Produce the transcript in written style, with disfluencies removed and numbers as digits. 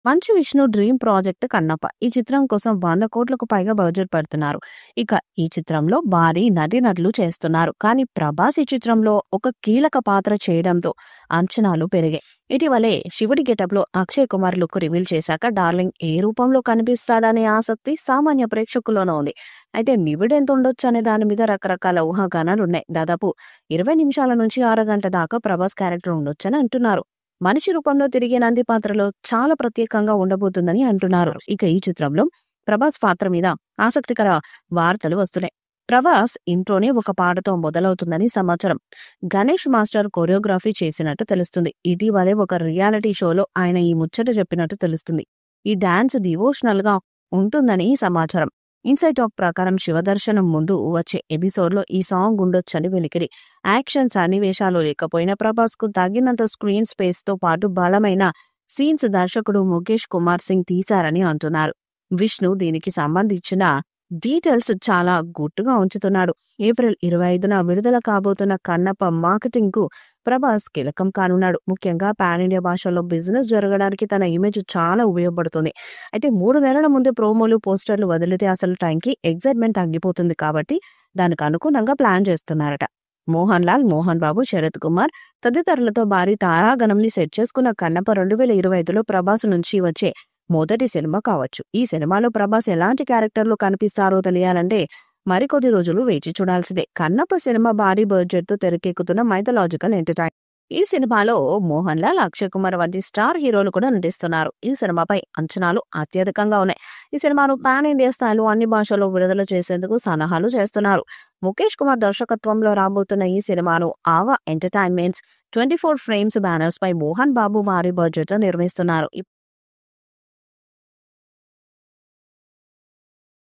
Manchu Vishnu dream project Kannappa. ఈ చిత్రం కోసం 100 కోట్లకు పైగా బడ్జెట్ పెడుతున్నారు. ఇక ఈ చిత్రంలో భారీ నటీనటులు చేస్తున్నారు. కానీ ప్రభాస్ ఈ చిత్రంలో ఒక కీలక పాత్ర చేయడంతో అంచనాలు పెరిగాయి. ఇటీవలే శివుడి గెటప్ లో అక్షయ్ కుమార్ లుక్ రివీల్ చేశాక డార్లింగ్ ఏ రూపంలో కనిపిస్తాడనే ఆసక్తి సామాన్య ప్రేక్షకుల్లోనే ఉంది. అయితే నివిడ్ ఎంత ఉండొచ్చు అనే దాని మీద రకరకాల ఊహాగానాలున్నాయి. దాదాపు 20 నిమిషాల నుంచి అరగంట దాకా ప్రభాస్ క్యారెక్టర్ ఉండొచ్చని అంటున్నారు. మనిషి రూపంలో తిరిగే నంది పాత్రలో చాలా ప్రత్యేకంగా ఉండబోతుందని అంటున్నారు. ఇక ఈ చిత్రంలో ప్రభాస్ పాత్ర మీద ఆసక్తికర వార్తలు వస్తున్నాయి. ప్రభాస్ ఇంట్లోనే ఒక పాటతో మొదలవుతుందని సమాచారం. గణేష్ మాస్టర్ కొరియోగ్రఫీ చేసినట్టు తెలుస్తుంది. ఇటీవలే ఒక రియాలిటీ షోలో ఆయన ఈ ముచ్చట చెప్పినట్టు తెలుస్తుంది. ఈ డాన్స్ డివోషనల్ గా ఉంటుందని సమాచారం. ఇన్సైట్ టాక్ ప్రకారం శివదర్శనం ముందు వచ్చే ఎపిసోడ్ లో ఈ సాంగ్ ఉండొచ్చని వెలికిడి. యాక్షన్ సన్నివేశాలు లేకపోయినా ప్రభాస్ కు తగినంత స్క్రీన్ స్పేస్ తో పాటు బలమైన సీన్స్ దర్శకుడు ముఖేష్ కుమార్ సింగ్ తీశారని అంటున్నారు. విష్ణు దీనికి సంబంధించిన డీటెయిల్స్ చాలా గుట్టుగా ఉంచుతున్నాడు. ఏప్రిల్ 25న విడుదల కాబోతున్న కన్నప్ప మార్కెటింగ్ కు ప్రభాస్ కీలకం కానున్నాడు. ముఖ్యంగా పాన్ ఇండియా భాషలో బిజినెస్ జరగడానికి తన ఇమేజ్ చాలా ఉపయోగపడుతుంది. అయితే 3 నెలల ముందే ప్రోమోలు పోస్టర్లు వదిలితే అసలు టైంకి ఎగ్జైట్మెంట్ తగ్గిపోతుంది. కాబట్టి దానికి అనుగుణంగా ప్లాన్ చేస్తున్నారట. మోహన్ లాల్, మోహన్ బాబు, శరత్ కుమార్ తదితరులతో భారీ తారాగణంని సెట్ చేసుకున్న కన్నప్ప 2025లో ప్రభాస్ నుంచి వచ్చే మొదటి సినిమా కావచ్చు. ఈ సినిమాలో ప్రభాస్ ఎలాంటి క్యారెక్టర్లు కనిపిస్తారో తెలియాలంటే మరికొద్ది రోజులు వేచి చూడాల్సిందే. కన్నప్ప సినిమా భారీ బడ్జెట్ తో తెరకెక్కుతున్న మైథలాజికల్ ఎంటర్టైన్. ఈ సినిమాలో మోహన్ లాల్, అక్షయ్ కుమార్ వంటి స్టార్ హీరోలు కూడా నటిస్తున్నారు. ఈ సినిమాపై అంచనాలు అత్యధికంగా ఉన్నాయి. ఈ సినిమాను పాన్ ఇండియా స్థాయిలో అన్ని భాషల్లో విడుదల చేసేందుకు సన్నాహాలు చేస్తున్నారు. ముఖేష్ కుమార్ దర్శకత్వంలో రాబోతున్న ఈ సినిమాను ఆవా ఎంటర్టైన్మెంట్స్ 24 ఫ్రేమ్స్ బ్యానర్స్ పై మోహన్ బాబు భారీ బడ్జెట్ తో నిర్మిస్తున్నారు.